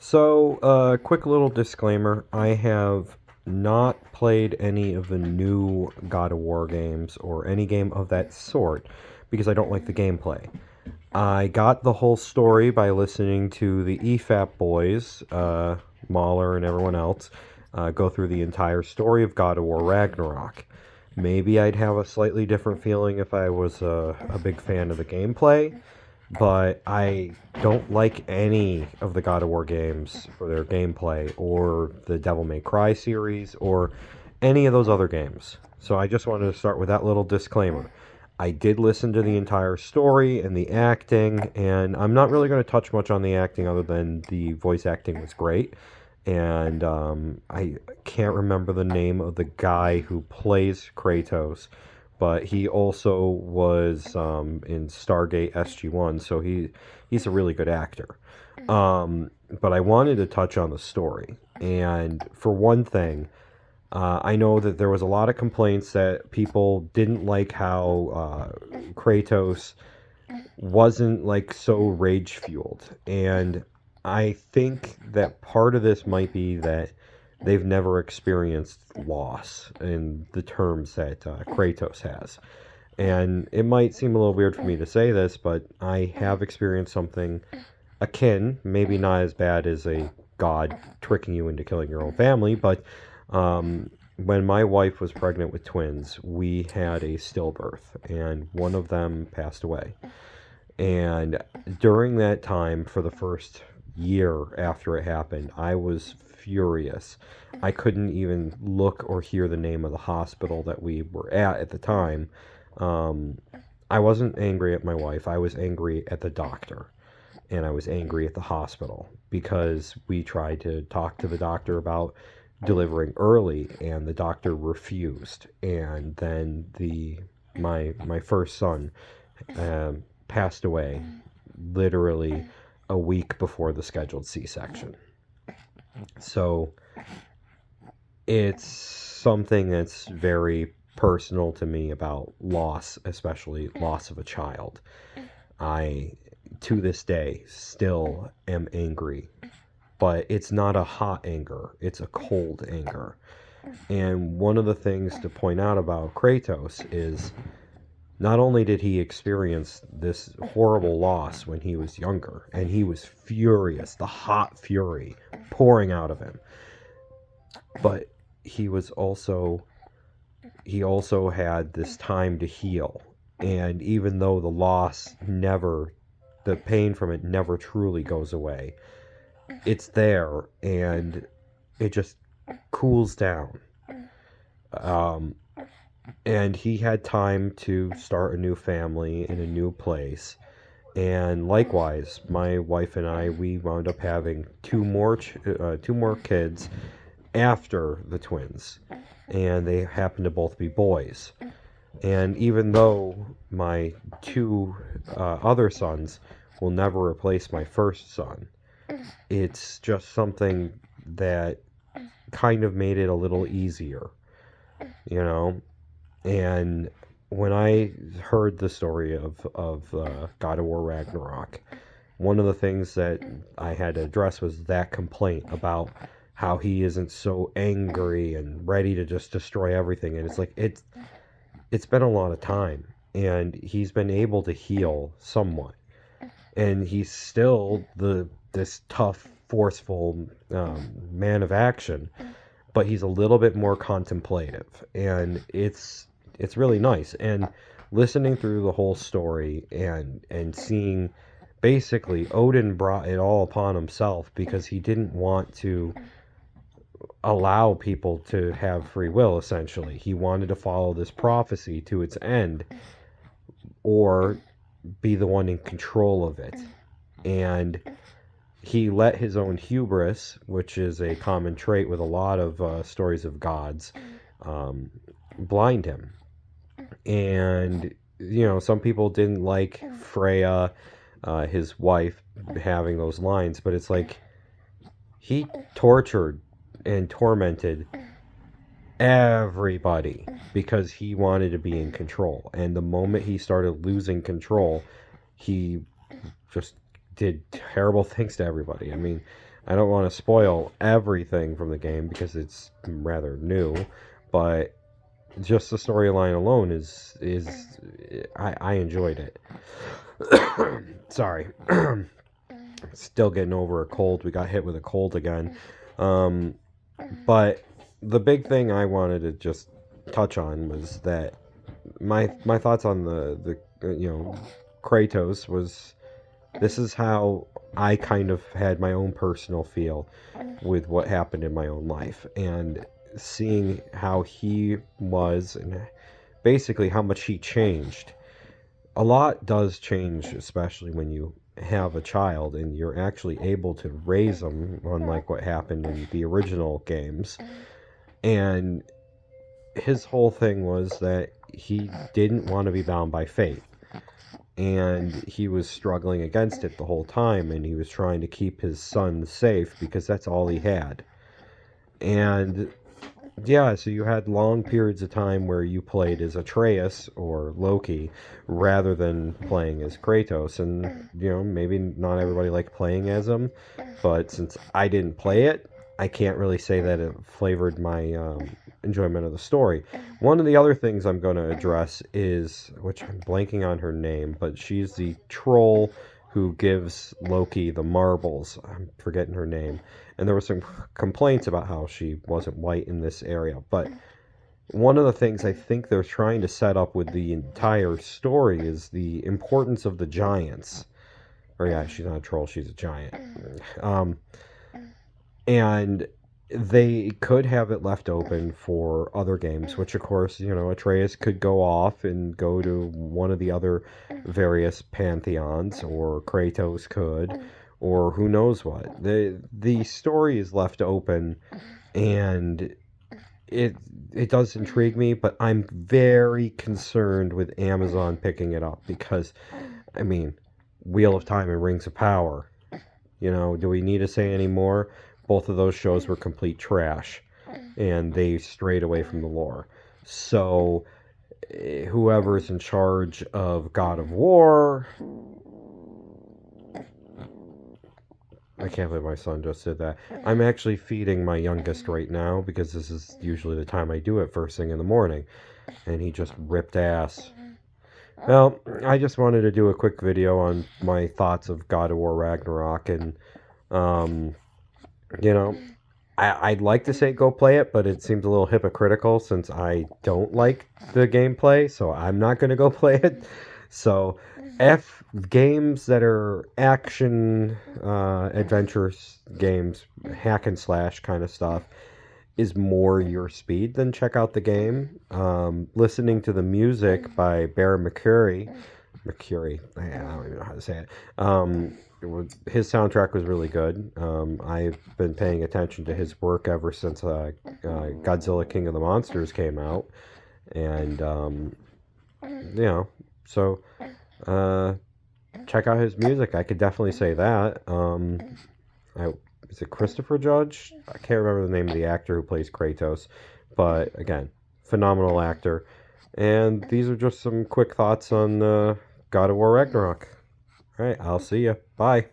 Quick little disclaimer. I have not played any of the new God of War games or any game of that sort because I don't like the gameplay. I got the whole story by listening to the EFAP boys, Mahler and everyone else, go through the entire story of God of War Ragnarok. Maybe I'd have a slightly different feeling if I was a big fan of the gameplay, but I don't like any of the God of War games for their gameplay, or the Devil May Cry series, or any of those other games. So I just wanted to start with that little disclaimer. I did listen to the entire story and the acting, and I'm not really going to touch much on the acting other than the voice acting was great. And I can't remember the name of the guy who plays Kratos, but he also was in Stargate SG-1, so he's a really good actor. But I wanted to touch on the story, and for one thing, I know that there was a lot of complaints that people didn't like how Kratos wasn't like so rage fueled, and I think that part of this might be that they've never experienced loss in the terms that Kratos has. And it might seem a little weird for me to say this, but I have experienced something akin, maybe not as bad as a god tricking you into killing your own family, but when my wife was pregnant with twins, we had a stillbirth, and one of them passed away. And during that time, for the first year after it happened, I was furious. I couldn't even look or hear the name of the hospital that we were at the time. Um, I wasn't angry at my wife. I was angry at the doctor. And I was angry at the hospital because we tried to talk to the doctor about delivering early, and the doctor refused. And then my first son passed away literally a week before the scheduled C-section. So it's something that's very personal to me about loss, especially loss of a child. I, to this day, still am angry, but it's not a hot anger, it's a cold anger. And one of the things to point out about Kratos is not only did he experience this horrible loss when he was younger, and he was furious, the hot fury pouring out of him, but he also had this time to heal. And even though the pain from it never truly goes away, it's there, and it just cools down. Um, and he had time to start a new family in a new place. And likewise, my wife and I, we wound up having two more kids after the twins, and they happened to both be boys. And even though my two other sons will never replace my first son, it's just something that kind of made it a little easier, you know? And when I heard the story of God of War Ragnarok, one of the things that I had to address was that complaint about how he isn't so angry and ready to just destroy everything. And it's like, it's been a lot of time, and he's been able to heal somewhat, and he's still this tough, forceful man of action, but he's a little bit more contemplative, and it's really nice. And listening through the whole story and seeing, basically, Odin brought it all upon himself because he didn't want to allow people to have free will. Essentially, he wanted to follow this prophecy to its end, or be the one in control of it. And he let his own hubris, which is a common trait with a lot of stories of gods, blind him. And some people didn't like Freya, his wife, having those lines, but it's like, he tortured and tormented everybody because he wanted to be in control. And the moment he started losing control, he just did terrible things to everybody. I mean, I don't want to spoil everything from the game because it's rather new, but just the storyline alone is I enjoyed it. Sorry. Still getting over a cold. We got hit with a cold again. Um, but the big thing I wanted to just touch on was that my thoughts on the Kratos was this is how I kind of had my own personal feel with what happened in my own life and seeing how he was and basically how much he changed. A lot does change, especially when you have a child and you're actually able to raise them, unlike what happened in the original games. And his whole thing was that he didn't want to be bound by fate. And he was struggling against it the whole time, and he was trying to keep his son safe because that's all he had. And yeah, so you had long periods of time where you played as Atreus or Loki rather than playing as Kratos. And, maybe not everybody liked playing as him, but since I didn't play it, I can't really say that it flavored my enjoyment of the story. One of the other things I'm going to address is, which I'm blanking on her name, but she's the troll who gives Loki the marbles. I'm forgetting her name. And there were some complaints about how she wasn't white in this area. But one of the things I think they're trying to set up with the entire story is the importance of the giants. Or yeah, she's not a troll, she's a giant. And they could have it left open for other games, which of course, Atreus could go off and go to one of the other various pantheons, or Kratos could, or who knows what. The story is left open, and it does intrigue me, but I'm very concerned with Amazon picking it up because, I mean, Wheel of Time and Rings of Power. Do we need to say any more? Both of those shows were complete trash, and they strayed away from the lore. So, whoever's in charge of God of War... I can't believe my son just did that. I'm actually feeding my youngest right now, because this is usually the time I do it first thing in the morning. And he just ripped ass. Well, I just wanted to do a quick video on my thoughts of God of War Ragnarok, and I'd like to say go play it, but it seems a little hypocritical since I don't like the gameplay, so I'm not going to go play it. So, if games that are action, adventure games, hack and slash kind of stuff, is more your speed, then check out the game. Listening to the music by Bear McCreary, I don't even know how to say it. His soundtrack was really good. I've been paying attention to his work ever since Godzilla King of the Monsters came out. And, so check out his music. I could definitely say that. Is it Christopher Judge? I can't remember the name of the actor who plays Kratos. But, again, phenomenal actor. And these are just some quick thoughts on God of War Ragnarok. All right, I'll see you. Bye.